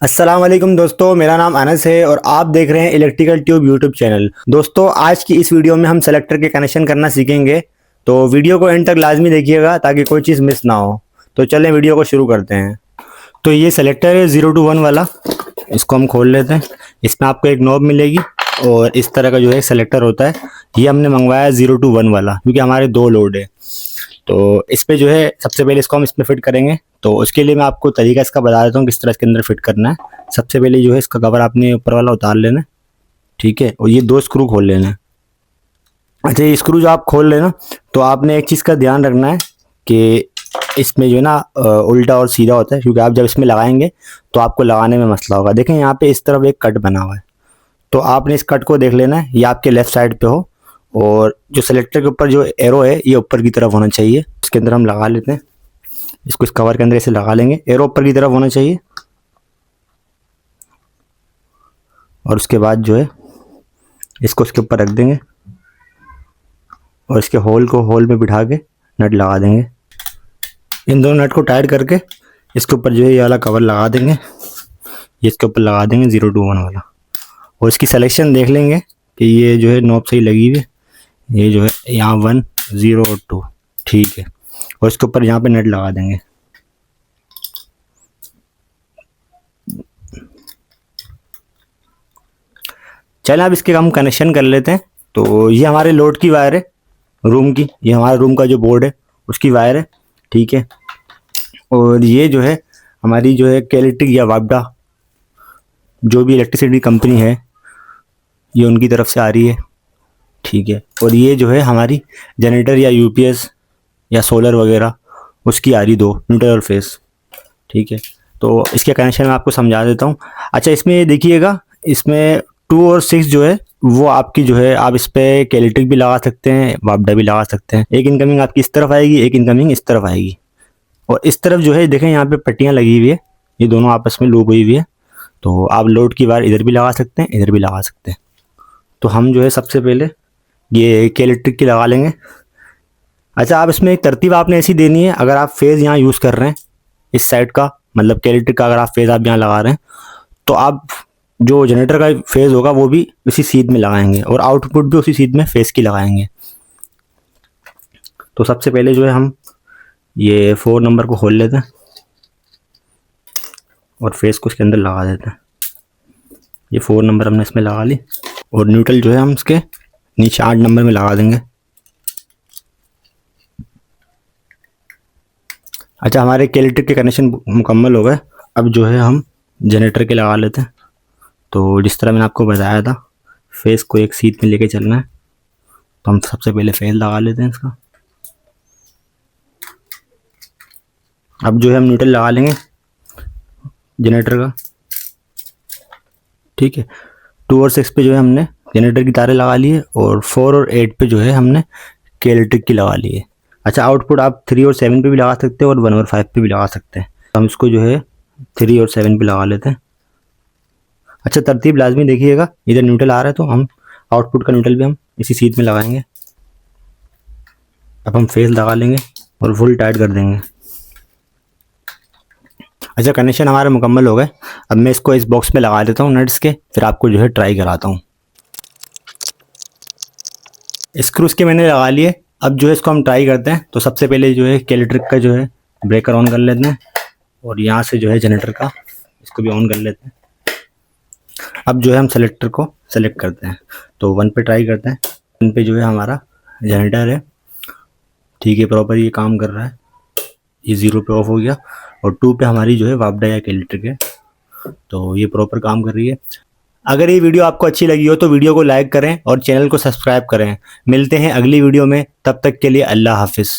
अस्सलाम वालेकुम दोस्तों, मेरा नाम अनस है और आप देख रहे हैं इलेक्ट्रिकल ट्यूब यूट्यूब चैनल। दोस्तों, आज की इस वीडियो में हम सेलेक्टर के कनेक्शन करना सीखेंगे, तो वीडियो को एंड तक लाजमी देखिएगा ताकि कोई चीज़ मिस ना हो। तो चलें वीडियो को शुरू करते हैं। तो ये सेलेक्टर है 0 to 1 वाला, इसको हम खोल लेते हैं। इसमें आपको एक नॉब मिलेगी और इस तरह का जो है सेलेक्टर होता है। ये हमने मंगवाया 0 to 1 वाला क्योंकि हमारे 2 लोड है। तो इस पे जो है सबसे पहले इसको हम इसमें फिट करेंगे। तो उसके लिए मैं आपको तरीका इसका बता देता हूँ किस तरह इसके अंदर फिट करना है। सबसे पहले जो है इसका कवर आपने ऊपर वाला उतार लेना है, ठीक है, और ये 2 स्क्रू खोल लेना है। अच्छा, ये स्क्रू जो आप खोल लेना, तो आपने एक चीज़ का ध्यान रखना है कि इसमें जो है ना उल्टा और सीधा होता है, क्योंकि आप जब इसमें लगाएंगे तो आपको लगाने में मसला होगा। देखें यहाँ पे इस तरफ एक कट बना हुआ है, तो आपने इस कट को देख लेना है, ये आपके लेफ्ट साइड पे हो और जो सेलेक्टर के ऊपर जो एरो है ये ऊपर की तरफ होना चाहिए। इसके अंदर हम लगा लेते हैं, इसको इस कवर के अंदर ऐसे लगा लेंगे, एरो ऊपर की तरफ होना चाहिए। और उसके बाद जो है इसको इसके ऊपर रख देंगे और इसके होल को होल में बिठा के नट लगा देंगे। इन दोनों नट को टाइट करके इसके ऊपर जो है ये वाला कवर लगा देंगे, ये इसके ऊपर लगा देंगे 0 to 1 वाला। और इसकी सिलेक्शन देख लेंगे कि ये जो है नॉब सही लगी हुई है, ये जो है यहाँ 1 0 और 2, ठीक है। और इसके ऊपर यहाँ पे नट लगा देंगे। चलें अब इसके हम कनेक्शन कर लेते हैं। तो ये हमारे लोड की वायर है रूम की, ये हमारे रूम का जो बोर्ड है उसकी वायर है, ठीक है। और ये जो है हमारी जो है कैलेट्रिक या वापडा जो भी इलेक्ट्रिसिटी कंपनी है ये उनकी तरफ से आ रही है, ठीक है। और ये जो है हमारी जनरेटर या यूपीएस या सोलर वगैरह उसकी आ रही 2 न्यूट्रल और फेस, ठीक है। तो इसके कनेक्शन मैं आपको समझा देता हूँ। अच्छा, इसमें देखिएगा, इसमें 2 और 6 जो है वो आपकी जो है आप इस पर कैलेट्रिक भी लगा सकते हैं, वापडा भी लगा सकते हैं। एक इनकमिंग आपकी इस तरफ आएगी, एक इनकमिंग इस तरफ आएगी। और इस तरफ जो है देखें यहाँ पे पट्टियाँ लगी हुई है, ये दोनों आपस में लूप हुई हुई है। तो आप लोड की वायर इधर भी लगा सकते हैं, इधर भी लगा सकते हैं। तो हम जो है सबसे पहले ये कैलेट्रिक की लगा लेंगे। अच्छा, आप इसमें एक तरतीब आपने ऐसी देनी है, अगर आप फेज़ यहाँ यूज़ कर रहे हैं इस साइड का, मतलब कैलेट्रिक का अगर आप फेज़ आप यहाँ लगा रहे हैं, तो आप जो जनरेटर का फेज़ होगा वो भी उसी सीध में लगाएंगे और आउटपुट भी उसी सीध में फेज़ की लगाएंगे। तो सबसे पहले जो है हम ये 4 नंबर को खोल लेते हैं और फेज़ को इसके अंदर लगा देते हैं। ये 4 नंबर हमने इसमें लगा ली और न्यूट्रल जो है हम इसके नीचे 8 नंबर में लगा देंगे। अच्छा, हमारे कैलेट्रिक के कनेक्शन मुकम्मल हो गए। अब जो है हम जनरेटर के लगा लेते हैं। तो जिस तरह मैंने आपको बताया था, फेस को एक सीध में लेके चलना है, तो हम सबसे पहले फेस लगा लेते हैं इसका। अब जो है हम न्यूट्रल लगा लेंगे जनरेटर का, ठीक है। 2 और 6 पे जो है हमने जनरेटर की तारें लगा ली है और 4 और 8 पे जो है हमने कैलेट्रिक की लगा ली है। अच्छा, आउटपुट आप 3 और 7 पे भी लगा सकते हैं और 1 और 5 पे भी लगा सकते हैं। हम इसको जो है 3 और 7 पे लगा लेते हैं। अच्छा, तरतीब लाजमी देखिएगा, इधर न्यूट्रल आ रहा है तो हम आउटपुट का न्यूट्रल भी हम इसी सीध में लगाएंगे। अब हम फेस लगा लेंगे और फुल टाइट कर देंगे। अच्छा, कनेक्शन हमारे मुकम्मल हो गए। अब मैं इसको इस बॉक्स में लगा देता हूँ नट्स के, फिर आपको जो है ट्राई कराता हूँ। स्क्रूज के मैंने लगा लिए, अब जो है इसको हम ट्राई करते हैं। तो सबसे पहले जो है कैलेट्रिक का जो है ब्रेकर ऑन कर लेते हैं और यहाँ से जो है जनरेटर का इसको भी ऑन कर लेते हैं। अब जो है हम सेलेक्टर को सेलेक्ट करते हैं, तो 1 पे ट्राई करते हैं। 1 पे जो है हमारा जनरेटर है, ठीक है, प्रॉपर ये काम कर रहा है। ये 0 पे ऑफ हो गया और 2 पे हमारी जो है वापडा या कैलेट्रिक है, तो ये प्रॉपर काम कर रही है। अगर ये वीडियो आपको अच्छी लगी हो तो वीडियो को लाइक करें और चैनल को सब्सक्राइब करें। मिलते हैं अगली वीडियो में, तब तक के लिए अल्लाह हाफिज़।